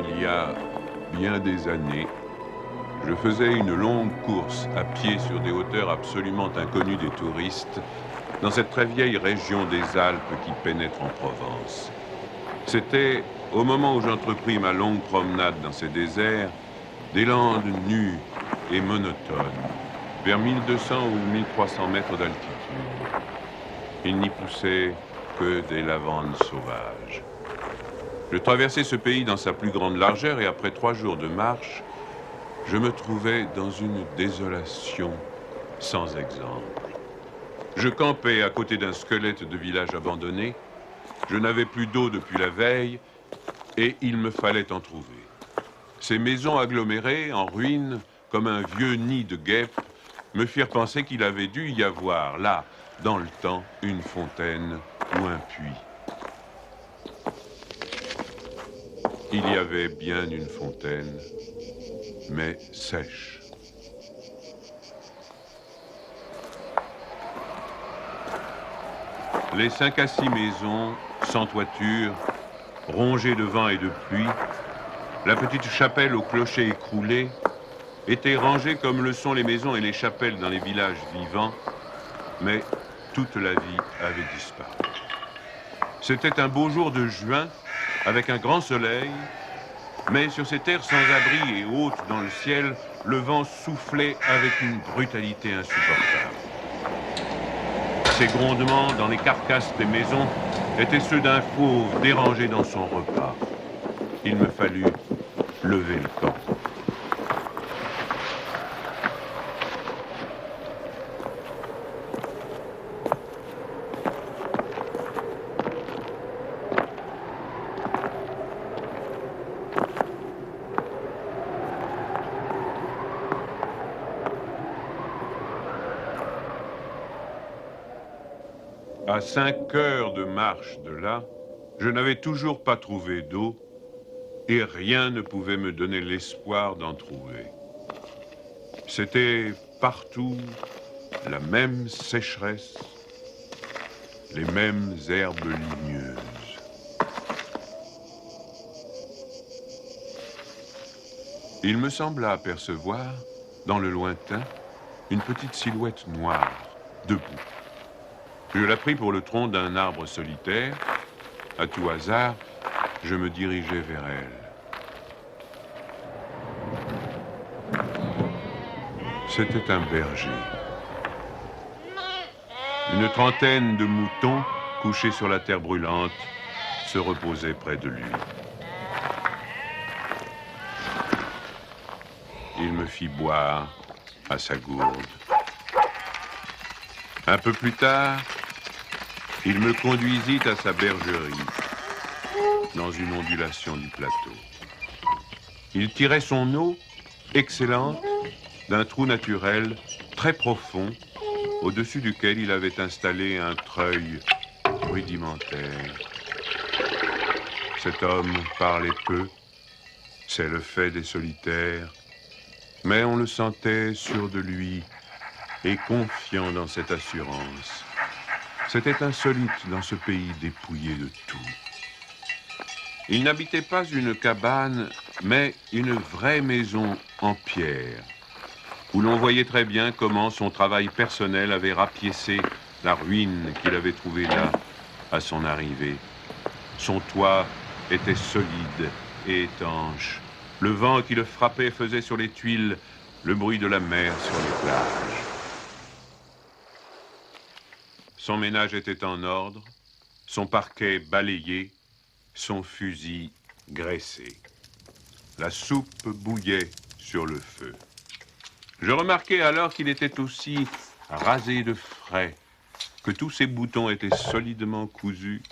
il y a bien des années, je faisais une longue course à pied sur des hauteurs absolument inconnues des touristes, dans cette très vieille région des Alpes qui pénètre en Provence. C'était, au moment où j'entrepris ma longue promenade dans ces déserts, des landes nues et monotones, vers 1200 ou 1300 mètres d'altitude. Il n'y poussait que des lavandes sauvages. Je traversais ce pays dans sa plus grande largeur et après 3 jours de marche, je me trouvais dans une désolation sans exemple. Je campais à côté d'un squelette de village abandonné. Je n'avais plus d'eau depuis la veille et il me fallait en trouver. Ces maisons agglomérées, en ruine, comme un vieux nid de guêpes, me firent penser qu'il avait dû y avoir, là, dans le temps, une fontaine ou un puits. Il y avait bien une fontaine, mais sèche. Les 5 à 6 maisons, sans toiture, rongées de vent et de pluie, la petite chapelle au clocher écroulé, étaient rangées comme le sont les maisons et les chapelles dans les villages vivants, mais toute la vie avait disparu. C'était un beau jour de juin, avec un grand soleil, mais sur ces terres sans abri et hautes dans le ciel, le vent soufflait avec une brutalité insupportable. Ces grondements dans les carcasses des maisons étaient ceux d'un fauve dérangé dans son repas. Il me fallut lever le camp. À 5 heures de marche de là, je n'avais toujours pas trouvé d'eau et rien ne pouvait me donner l'espoir d'en trouver. C'était partout la même sécheresse, les mêmes herbes ligneuses. Il me sembla apercevoir, dans le lointain, une petite silhouette noire, debout. Je la pris pour le tronc d'un arbre solitaire. À tout hasard, je me dirigeai vers elle. C'était un berger. Une trentaine de moutons, couchés sur la terre brûlante, se reposaient près de lui. Il me fit boire à sa gourde. Un peu plus tard, il me conduisit à sa bergerie, dans une ondulation du plateau. Il tirait son eau, excellente, d'un trou naturel très profond, au-dessus duquel il avait installé un treuil rudimentaire. Cet homme parlait peu, c'est le fait des solitaires, mais on le sentait sûr de lui et confiant dans cette assurance. C'était insolite dans ce pays dépouillé de tout. Il n'habitait pas une cabane, mais une vraie maison en pierre, où l'on voyait très bien comment son travail personnel avait rapiécé la ruine qu'il avait trouvée là, à son arrivée. Son toit était solide et étanche. Le vent qui le frappait faisait sur les tuiles le bruit de la mer sur les plages. Son ménage était en ordre, son parquet balayé, son fusil graissé. La soupe bouillait sur le feu. Je remarquai alors qu'il était aussi rasé de frais, que tous ses boutons étaient solidement cousus,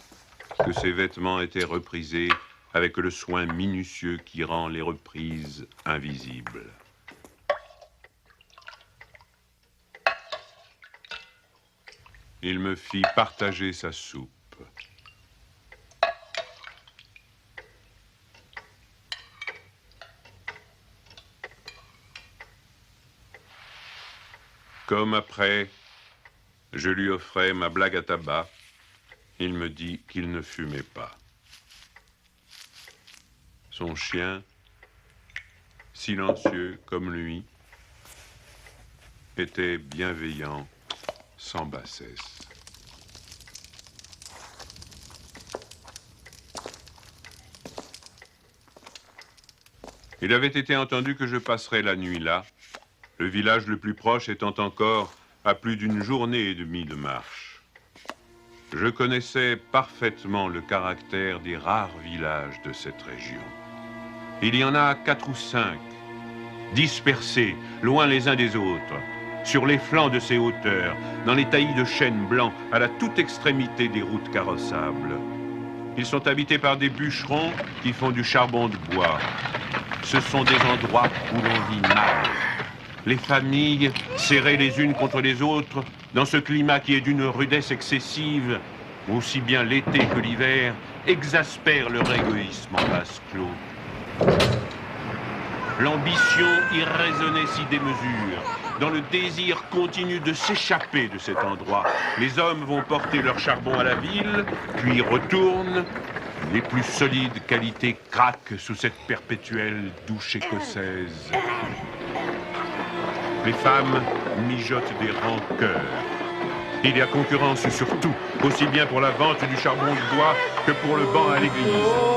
que ses vêtements étaient reprisés avec le soin minutieux qui rend les reprises invisibles. Il me fit partager sa soupe. Comme après, je lui offrais ma blague à tabac, il me dit qu'il ne fumait pas. Son chien, silencieux comme lui, était bienveillant, sans bassesse. Il avait été entendu que je passerais la nuit là, le village le plus proche étant encore à plus d'une journée et demie de marche. Je connaissais parfaitement le caractère des rares villages de cette région. Il y en a 4 ou 5, dispersés, loin les uns des autres, sur les flancs de ces hauteurs, dans les taillis de chênes blancs, à la toute extrémité des routes carrossables. Ils sont habités par des bûcherons qui font du charbon de bois. Ce sont des endroits où l'on vit mal. Les familles, serrées les unes contre les autres, dans ce climat qui est d'une rudesse excessive, aussi bien l'été que l'hiver, exaspèrent leur égoïsme en vase clos. L'ambition irraisonnée s'y démesure. Dans le désir continu de s'échapper de cet endroit, les hommes vont porter leur charbon à la ville, puis retournent. Les plus solides qualités craquent sous cette perpétuelle douche écossaise. Les femmes mijotent des rancœurs. Il y a concurrence sur tout, aussi bien pour la vente du charbon de bois que pour le banc à l'église,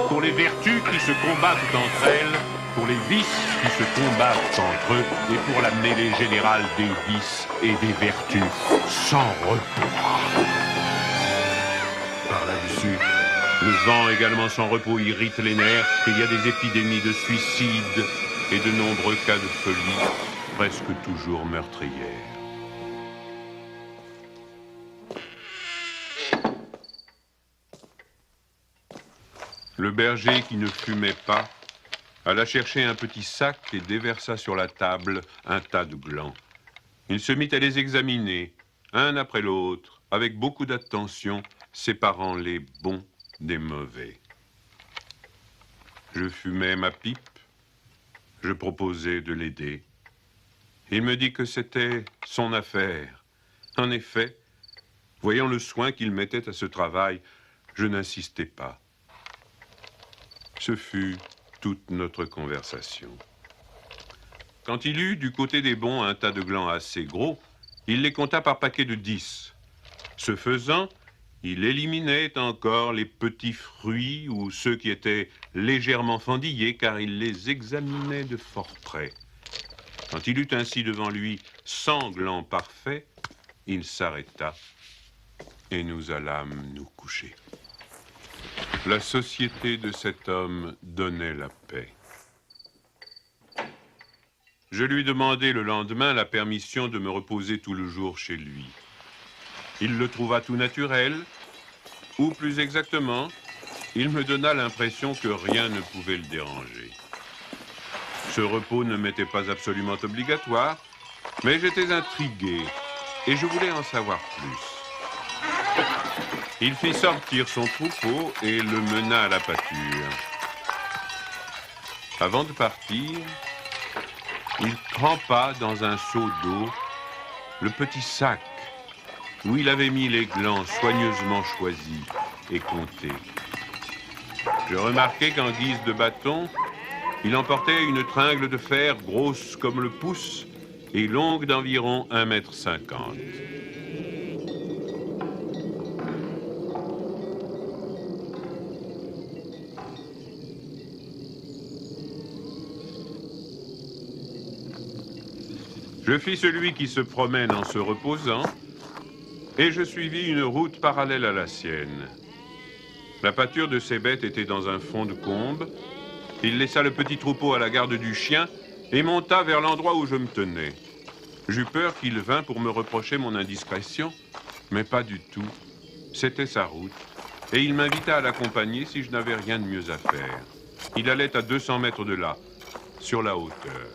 pour les vertus qui se combattent entre elles, pour les vices qui se combattent entre eux et pour la mêlée générale des vices et des vertus sans repos. Par là-dessus, le vent également sans repos irrite les nerfs. Il y a des épidémies de suicide et de nombreux cas de folie, presque toujours meurtrières. Le berger qui ne fumait pas alla chercher un petit sac et déversa sur la table un tas de glands. Il se mit à les examiner, un après l'autre, avec beaucoup d'attention, séparant les bons des mauvais. Je fumais ma pipe, je proposais de l'aider. Il me dit que c'était son affaire. En effet, voyant le soin qu'il mettait à ce travail, je n'insistais pas. Ce fut toute notre conversation. Quand il eut du côté des bons un tas de glands assez gros, il les compta par paquets de 10. Ce faisant, il éliminait encore les petits fruits ou ceux qui étaient légèrement fendillés, car il les examinait de fort près. Quand il eut ainsi devant lui 100 glands parfaits, il s'arrêta et nous allâmes nous coucher. La société de cet homme donnait la paix. Je lui demandai le lendemain la permission de me reposer tout le jour chez lui. Il le trouva tout naturel, ou plus exactement, il me donna l'impression que rien ne pouvait le déranger. Ce repos ne m'était pas absolument obligatoire, mais j'étais intrigué et je voulais en savoir plus. Il fit sortir son troupeau et le mena à la pâture. Avant de partir, il trempa dans un seau d'eau le petit sac où il avait mis les glands soigneusement choisis et comptés. Je remarquai qu'en guise de bâton, il emportait une tringle de fer grosse comme le pouce et longue d'environ 1,50 m. Je fis celui qui se promène en se reposant et je suivis une route parallèle à la sienne. La pâture de ces bêtes était dans un fond de combe. Il laissa le petit troupeau à la garde du chien et monta vers l'endroit où je me tenais. J'eus peur qu'il vînt pour me reprocher mon indiscrétion, mais pas du tout. C'était sa route et il m'invita à l'accompagner si je n'avais rien de mieux à faire. Il allait à 200 mètres de là, sur la hauteur.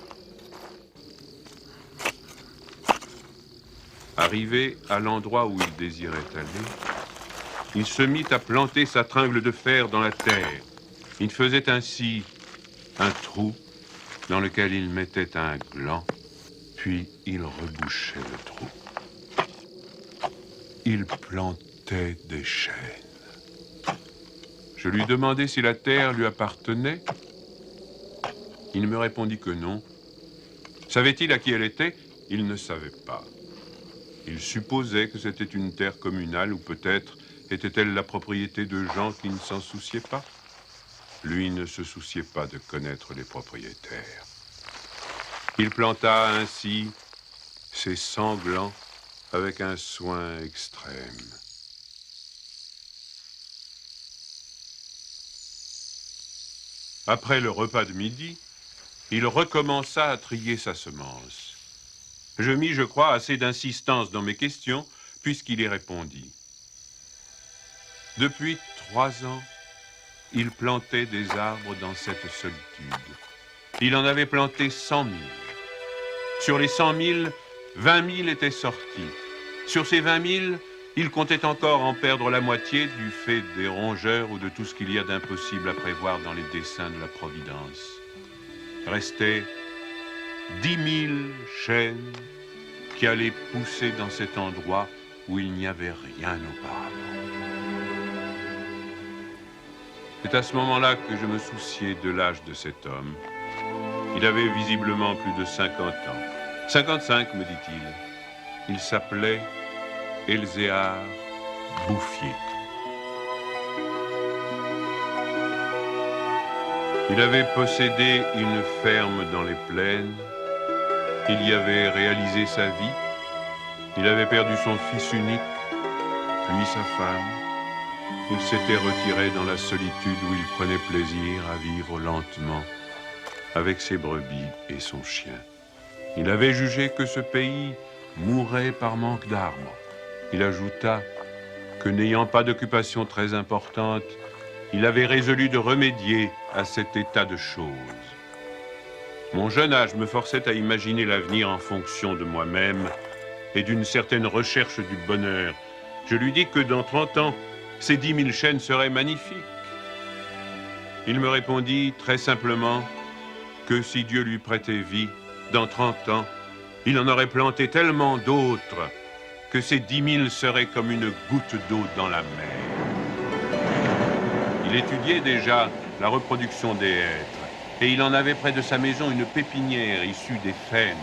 Arrivé à l'endroit où il désirait aller, il se mit à planter sa tringle de fer dans la terre. Il faisait ainsi un trou dans lequel il mettait un gland, puis il rebouchait le trou. Il plantait des chênes. Je lui demandai si la terre lui appartenait. Il me répondit que non. Savait-il à qui elle était? Il ne savait pas. Il supposait que c'était une terre communale ou peut-être était-elle la propriété de gens qui ne s'en souciaient pas. Lui ne se souciait pas de connaître les propriétaires. Il planta ainsi ses sanglants avec un soin extrême. Après le repas de midi, il recommença à trier sa semence. Je mis, je crois, assez d'insistance dans mes questions, puisqu'il y répondit. Depuis 3 ans, il plantait des arbres dans cette solitude. Il en avait planté 100 000. Sur les 100 000, 20 000 étaient sortis. Sur ces 20 000, il comptait encore en perdre la moitié du fait des rongeurs ou de tout ce qu'il y a d'impossible à prévoir dans les desseins de la Providence. Restaient 10 000 chênes qui allaient pousser dans cet endroit où il n'y avait rien auparavant. C'est à ce moment-là que je me souciais de l'âge de cet homme. Il avait visiblement plus de 50 ans. 55, me dit-il. Il s'appelait Elzéar Bouffier. Il avait possédé une ferme dans les plaines. Il y avait réalisé sa vie. Il avait perdu son fils unique, puis sa femme. Il s'était retiré dans la solitude où il prenait plaisir à vivre lentement avec ses brebis et son chien. Il avait jugé que ce pays mourrait par manque d'arbres. Il ajouta que n'ayant pas d'occupation très importante, il avait résolu de remédier à cet état de choses. Mon jeune âge me forçait à imaginer l'avenir en fonction de moi-même et d'une certaine recherche du bonheur. Je lui dis que dans 30 ans, ces 10 000 chênes seraient magnifiques. Il me répondit très simplement que si Dieu lui prêtait vie, dans 30 ans, il en aurait planté tellement d'autres que ces 10 000 seraient comme une goutte d'eau dans la mer. Il étudiait déjà la reproduction des hêtres et il en avait près de sa maison une pépinière issue des faînes.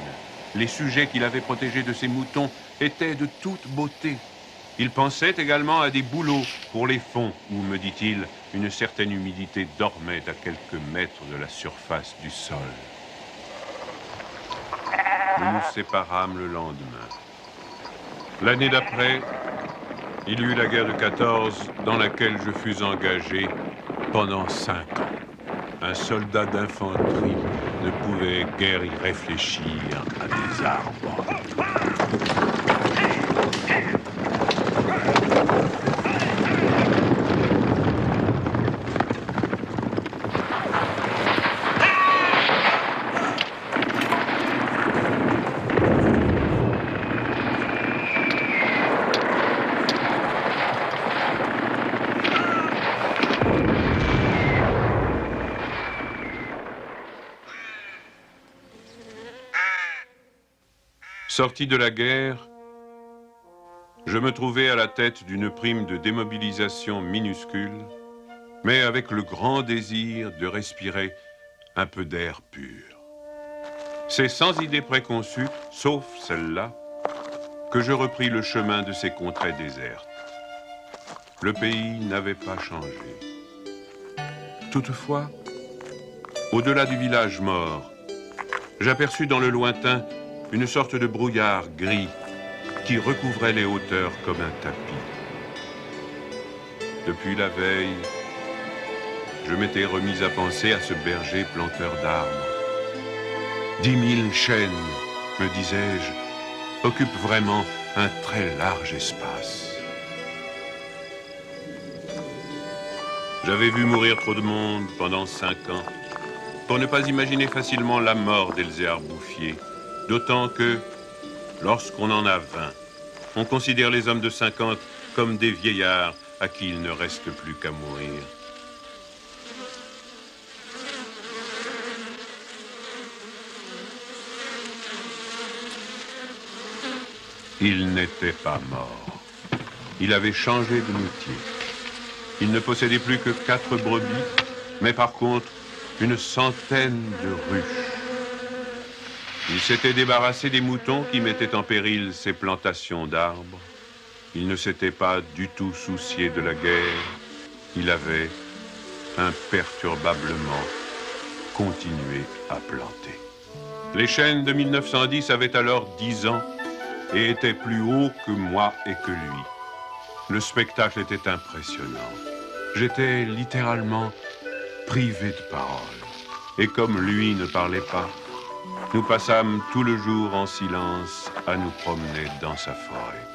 Les sujets qu'il avait protégés de ses moutons étaient de toute beauté. Il pensait également à des bouleaux pour les fonds où, me dit-il, une certaine humidité dormait à quelques mètres de la surface du sol. Nous nous séparâmes le lendemain. L'année d'après, il y eut la guerre de 14 dans laquelle je fus engagé pendant 5 ans. Un soldat d'infanterie ne pouvait guère y réfléchir à des arbres. Sorti de la guerre, je me trouvais à la tête d'une prime de démobilisation minuscule, mais avec le grand désir de respirer un peu d'air pur. C'est sans idée préconçue, sauf celle-là, que je repris le chemin de ces contrées désertes. Le pays n'avait pas changé. Toutefois, au-delà du village mort, j'aperçus dans le lointain une sorte de brouillard gris qui recouvrait les hauteurs comme un tapis. Depuis la veille, je m'étais remis à penser à ce berger planteur d'arbres. 10 000 chênes, me disais-je, occupent vraiment un très large espace. J'avais vu mourir trop de monde pendant 5 ans pour ne pas imaginer facilement la mort d'Elzéar Bouffier. D'autant que, lorsqu'on en a 20, on considère les hommes de 50 comme des vieillards à qui il ne reste plus qu'à mourir. Il n'était pas mort. Il avait changé de métier. Il ne possédait plus que 4 brebis, mais par contre, une centaine de ruches. Il s'était débarrassé des moutons qui mettaient en péril ses plantations d'arbres. Il ne s'était pas du tout soucié de la guerre. Il avait imperturbablement continué à planter. Les chênes de 1910 avaient alors 10 ans et étaient plus hauts que moi et que lui. Le spectacle était impressionnant. J'étais littéralement privé de parole. Et comme lui ne parlait pas, nous passâmes tout le jour en silence à nous promener dans sa forêt.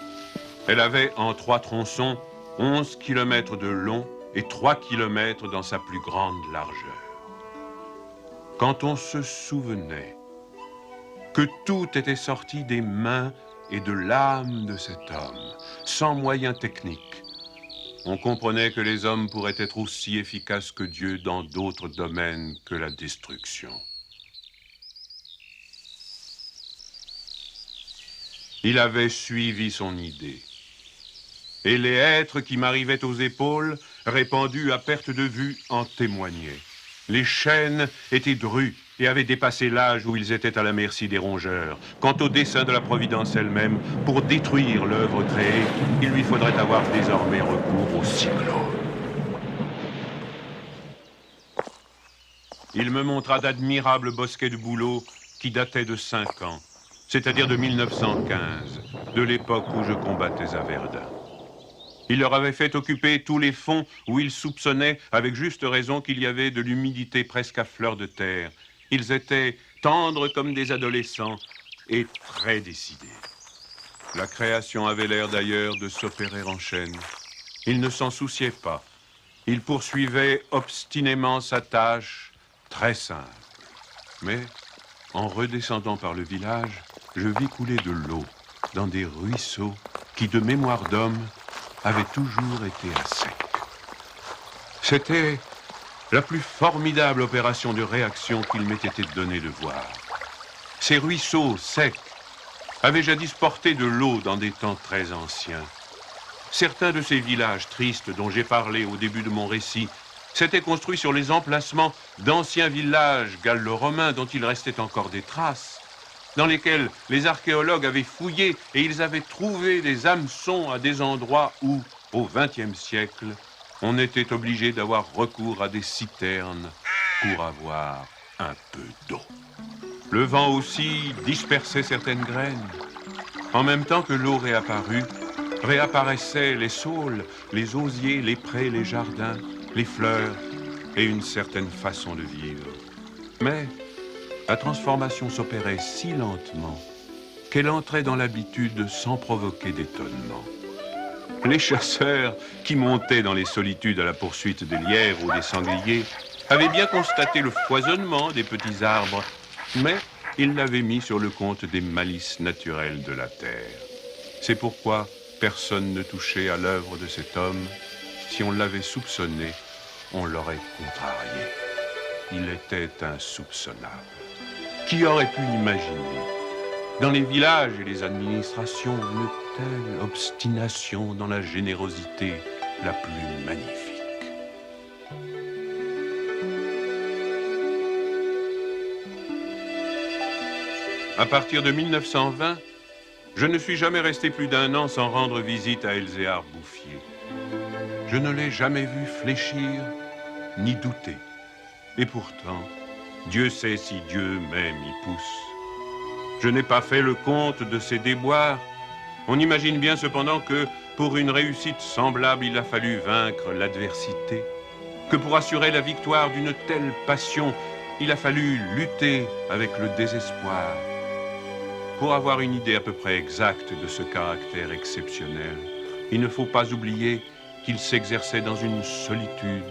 Elle avait en 3 tronçons 11 kilomètres de long et 3 kilomètres dans sa plus grande largeur. Quand on se souvenait que tout était sorti des mains et de l'âme de cet homme, sans moyens techniques, on comprenait que les hommes pourraient être aussi efficaces que Dieu dans d'autres domaines que la destruction. Il avait suivi son idée. Et les hêtres qui m'arrivaient aux épaules, répandus à perte de vue, en témoignaient. Les chênes étaient drus et avaient dépassé l'âge où ils étaient à la merci des rongeurs. Quant au dessein de la Providence elle-même, pour détruire l'œuvre créée, il lui faudrait avoir désormais recours au cyclone. Il me montra d'admirables bosquets de bouleaux qui dataient de 5 ans, c'est-à-dire de 1915, de l'époque où je combattais à Verdun. Il leur avait fait occuper tous les fonds où ils soupçonnaient, avec juste raison, qu'il y avait de l'humidité presque à fleur de terre. Ils étaient tendres comme des adolescents et très décidés. La création avait l'air d'ailleurs de s'opérer en chaîne. Il ne s'en souciait pas. Il poursuivait obstinément sa tâche, très simple. Mais, en redescendant par le village, je vis couler de l'eau dans des ruisseaux qui, de mémoire d'homme, avaient toujours été à sec. C'était la plus formidable opération de réaction qu'il m'ait été donné de voir. Ces ruisseaux secs avaient jadis porté de l'eau dans des temps très anciens. Certains de ces villages tristes dont j'ai parlé au début de mon récit s'étaient construits sur les emplacements d'anciens villages gallo-romains dont il restait encore des traces, dans lesquels les archéologues avaient fouillé et ils avaient trouvé des hameçons à des endroits où, au XXe siècle, on était obligé d'avoir recours à des citernes pour avoir un peu d'eau. Le vent aussi dispersait certaines graines. En même temps que l'eau réapparut, réapparaissaient les saules, les osiers, les prés, les jardins, les fleurs et une certaine façon de vivre. Mais la transformation s'opérait si lentement qu'elle entrait dans l'habitude sans provoquer d'étonnement. Les chasseurs qui montaient dans les solitudes à la poursuite des lièvres ou des sangliers avaient bien constaté le foisonnement des petits arbres, mais ils l'avaient mis sur le compte des malices naturelles de la terre. C'est pourquoi personne ne touchait à l'œuvre de cet homme. Si on l'avait soupçonné, on l'aurait contrarié. Il était insoupçonnable. Qui aurait pu imaginer, dans les villages et les administrations, une telle obstination dans la générosité la plus magnifique? À partir de 1920, je ne suis jamais resté plus d'1 an sans rendre visite à Elzéar Bouffier. Je ne l'ai jamais vu fléchir ni douter. Et pourtant, Dieu sait si Dieu même y pousse. Je n'ai pas fait le compte de ses déboires. On imagine bien cependant que pour une réussite semblable, il a fallu vaincre l'adversité, que pour assurer la victoire d'une telle passion, il a fallu lutter avec le désespoir. Pour avoir une idée à peu près exacte de ce caractère exceptionnel, il ne faut pas oublier qu'il s'exerçait dans une solitude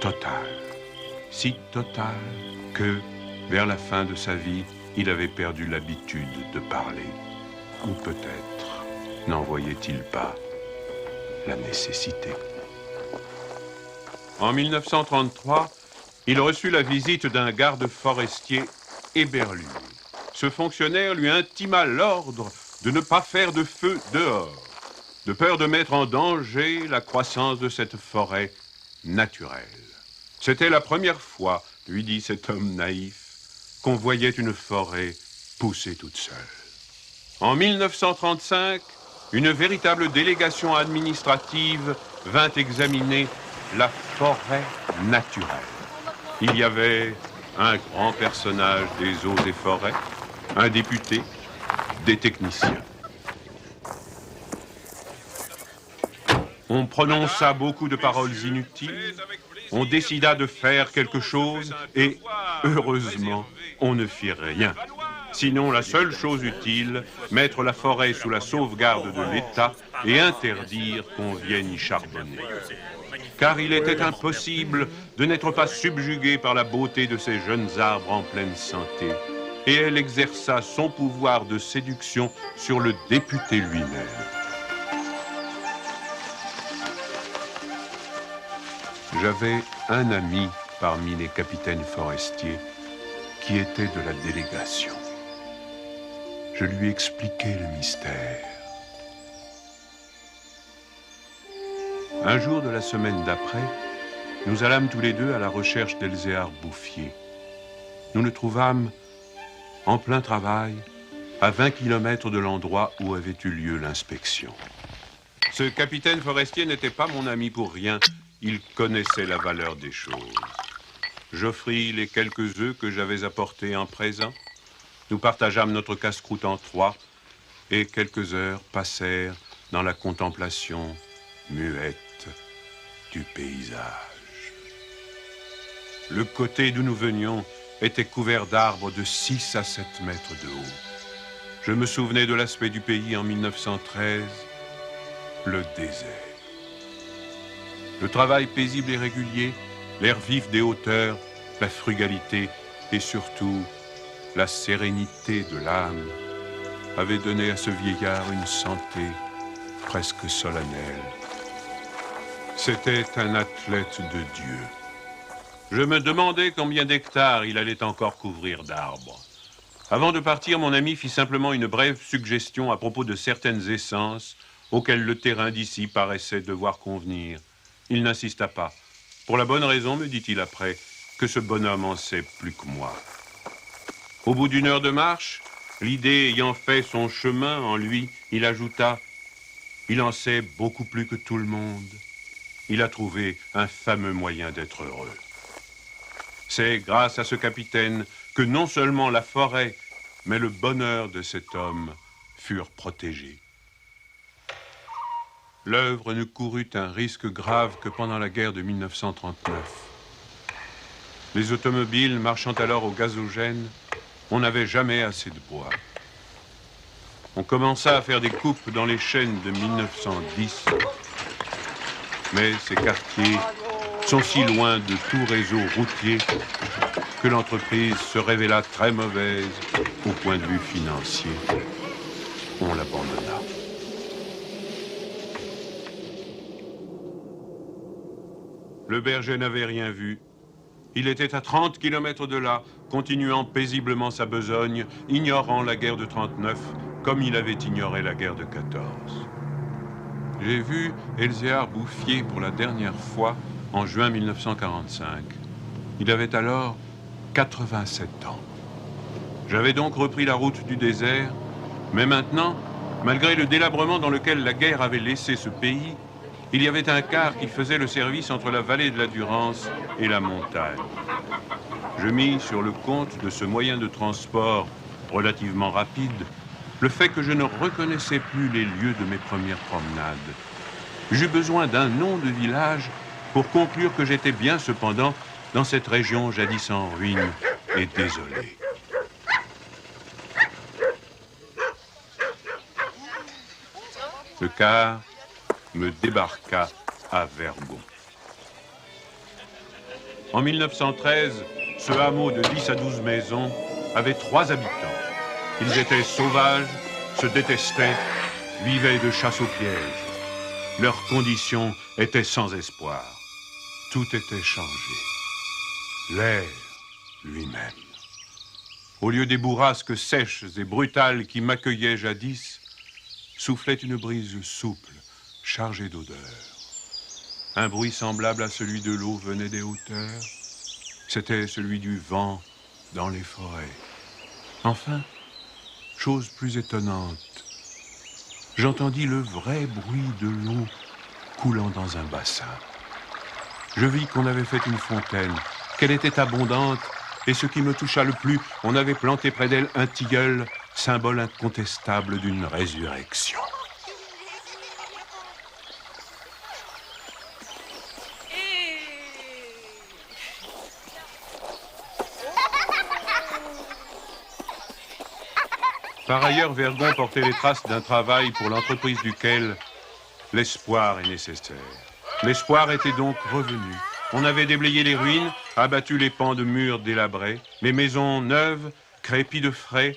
totale. Si totale que, vers la fin de sa vie, il avait perdu l'habitude de parler. Ou peut-être n'en voyait-il pas la nécessité. En 1933, il reçut la visite d'un garde forestier éberlu. Ce fonctionnaire lui intima l'ordre de ne pas faire de feu dehors, de peur de mettre en danger la croissance de cette forêt naturelle. C'était la première fois lui dit cet homme naïf, qu'on voyait une forêt pousser toute seule. En 1935, une véritable délégation administrative vint examiner la forêt naturelle. Il y avait un grand personnage des eaux et forêts, un député, des techniciens. On prononça beaucoup de paroles inutiles, on décida de faire quelque chose et, heureusement, on ne fit rien. Sinon, la seule chose utile, mettre la forêt sous la sauvegarde de l'État et interdire qu'on vienne y charbonner. Car il était impossible de n'être pas subjugué par la beauté de ces jeunes arbres en pleine santé. Et elle exerça son pouvoir de séduction sur le député lui-même. J'avais un ami parmi les capitaines forestiers qui était de la délégation. Je lui expliquai le mystère. Un jour de la semaine d'après, nous allâmes tous les deux à la recherche d'Elzéar Bouffier. Nous le trouvâmes en plein travail, à 20 km de l'endroit où avait eu lieu l'inspection. Ce capitaine forestier n'était pas mon ami pour rien. Il connaissait la valeur des choses. J'offris les quelques œufs que j'avais apportés en présent. Nous partageâmes notre casse-croûte en trois et quelques heures passèrent dans la contemplation muette du paysage. Le côté d'où nous venions était couvert d'arbres de 6 à 7 mètres de haut. Je me souvenais de l'aspect du pays en 1913, le désert. Le travail paisible et régulier, l'air vif des hauteurs, la frugalité et surtout la sérénité de l'âme avaient donné à ce vieillard une santé presque solennelle. C'était un athlète de Dieu. Je me demandais combien d'hectares il allait encore couvrir d'arbres. Avant de partir, mon ami fit simplement une brève suggestion à propos de certaines essences auxquelles le terrain d'ici paraissait devoir convenir. Il n'insista pas. Pour la bonne raison, me dit-il après, que ce bonhomme en sait plus que moi. Au bout d'une heure de marche, l'idée ayant fait son chemin en lui, il ajouta « Il en sait beaucoup plus que tout le monde. Il a trouvé un fameux moyen d'être heureux. » C'est grâce à ce capitaine que non seulement la forêt, mais le bonheur de cet homme furent protégés. L'œuvre ne courut un risque grave que pendant la guerre de 1939. Les automobiles marchant alors au gazogène, on n'avait jamais assez de bois. On commença à faire des coupes dans les chênes de 1910, mais ces quartiers sont si loin de tout réseau routier que l'entreprise se révéla très mauvaise au point de vue financier. On l'abandonna. Le berger n'avait rien vu. Il était à 30 km de là, continuant paisiblement sa besogne, ignorant la guerre de 39, comme il avait ignoré la guerre de 14. J'ai vu Elzéar Bouffier pour la dernière fois en juin 1945. Il avait alors 87 ans. J'avais donc repris la route du désert, mais maintenant, malgré le délabrement dans lequel la guerre avait laissé ce pays, il y avait un car qui faisait le service entre la vallée de la Durance et la montagne. Je mis sur le compte de ce moyen de transport relativement rapide le fait que je ne reconnaissais plus les lieux de mes premières promenades. J'eus besoin d'un nom de village pour conclure que j'étais bien cependant dans cette région jadis en ruine et désolée. Le car me débarqua à Vergon. En 1913, ce hameau de 10 à 12 maisons avait 3 habitants. Ils étaient sauvages, se détestaient, vivaient de chasse au piège. Leurs conditions étaient sans espoir. Tout était changé. L'air lui-même. Au lieu des bourrasques sèches et brutales qui m'accueillaient jadis, soufflait une brise souple, chargée d'odeurs. Un bruit semblable à celui de l'eau venait des hauteurs. C'était celui du vent dans les forêts. Enfin, chose plus étonnante, j'entendis le vrai bruit de l'eau coulant dans un bassin. Je vis qu'on avait fait une fontaine, qu'elle était abondante, et ce qui me toucha le plus, on avait planté près d'elle un tilleul, symbole incontestable d'une résurrection. Par ailleurs, Vergon portait les traces d'un travail pour l'entreprise duquel l'espoir est nécessaire. L'espoir était donc revenu. On avait déblayé les ruines, abattu les pans de murs délabrés. Les maisons neuves, crépies de frais,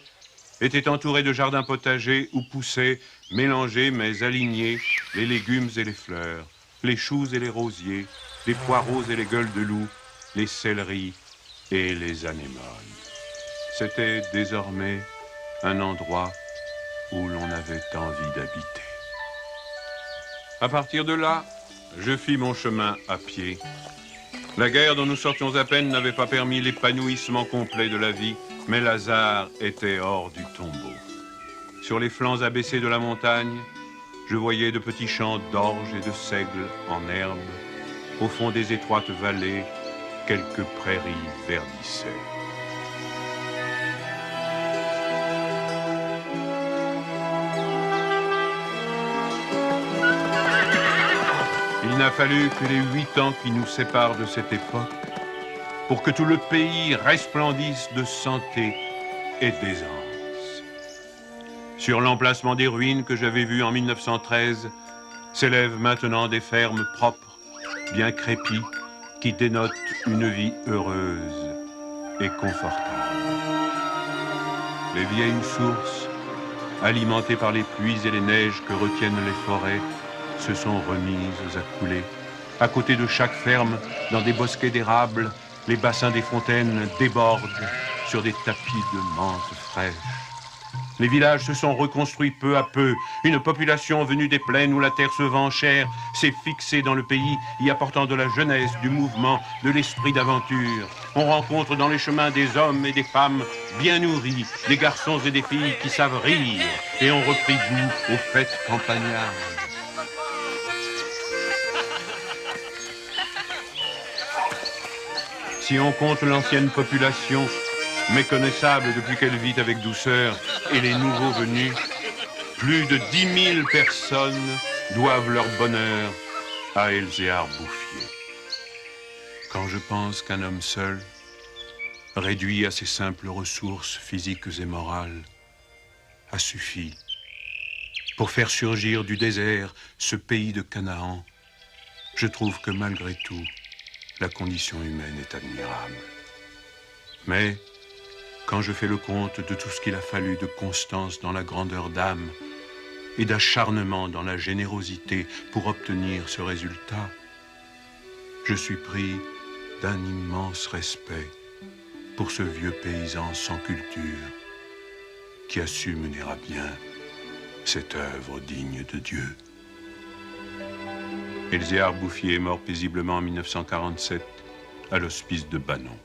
étaient entourées de jardins potagers où poussaient, mélangés mais alignés, les légumes et les fleurs, les choux et les rosiers, les poireaux et les gueules de loup, les céleris et les anémones. C'était désormais un endroit où l'on avait envie d'habiter. À partir de là, je fis mon chemin à pied. La guerre dont nous sortions à peine n'avait pas permis l'épanouissement complet de la vie, mais Lazare était hors du tombeau. Sur les flancs abaissés de la montagne, je voyais de petits champs d'orge et de seigle en herbe. Au fond des étroites vallées, quelques prairies verdissaient. Il n'a fallu que les 8 ans qui nous séparent de cette époque pour que tout le pays resplendisse de santé et d'aisance. Sur l'emplacement des ruines que j'avais vues en 1913, s'élèvent maintenant des fermes propres, bien crépies, qui dénotent une vie heureuse et confortable. Les vieilles sources, alimentées par les pluies et les neiges que retiennent les forêts, se sont remises à couler. À côté de chaque ferme, dans des bosquets d'érables, les bassins des fontaines débordent sur des tapis de menthe fraîche. Les villages se sont reconstruits peu à peu. Une population venue des plaines où la terre se vend chère s'est fixée dans le pays, y apportant de la jeunesse, du mouvement, de l'esprit d'aventure. On rencontre dans les chemins des hommes et des femmes bien nourris, des garçons et des filles qui savent rire et ont repris goût aux fêtes campagnardes. Si on compte l'ancienne population, méconnaissable depuis qu'elle vit avec douceur, et les nouveaux venus, plus de 10 000 personnes doivent leur bonheur à Elzéar Bouffier. Quand je pense qu'un homme seul, réduit à ses simples ressources physiques et morales, a suffi pour faire surgir du désert ce pays de Canaan, je trouve que malgré tout, la condition humaine est admirable. Mais, quand je fais le compte de tout ce qu'il a fallu de constance dans la grandeur d'âme et d'acharnement dans la générosité pour obtenir ce résultat, je suis pris d'un immense respect pour ce vieux paysan sans culture qui a su mener à bien cette œuvre digne de Dieu. Elzéar Bouffier est mort paisiblement en 1947 à l'hospice de Banon.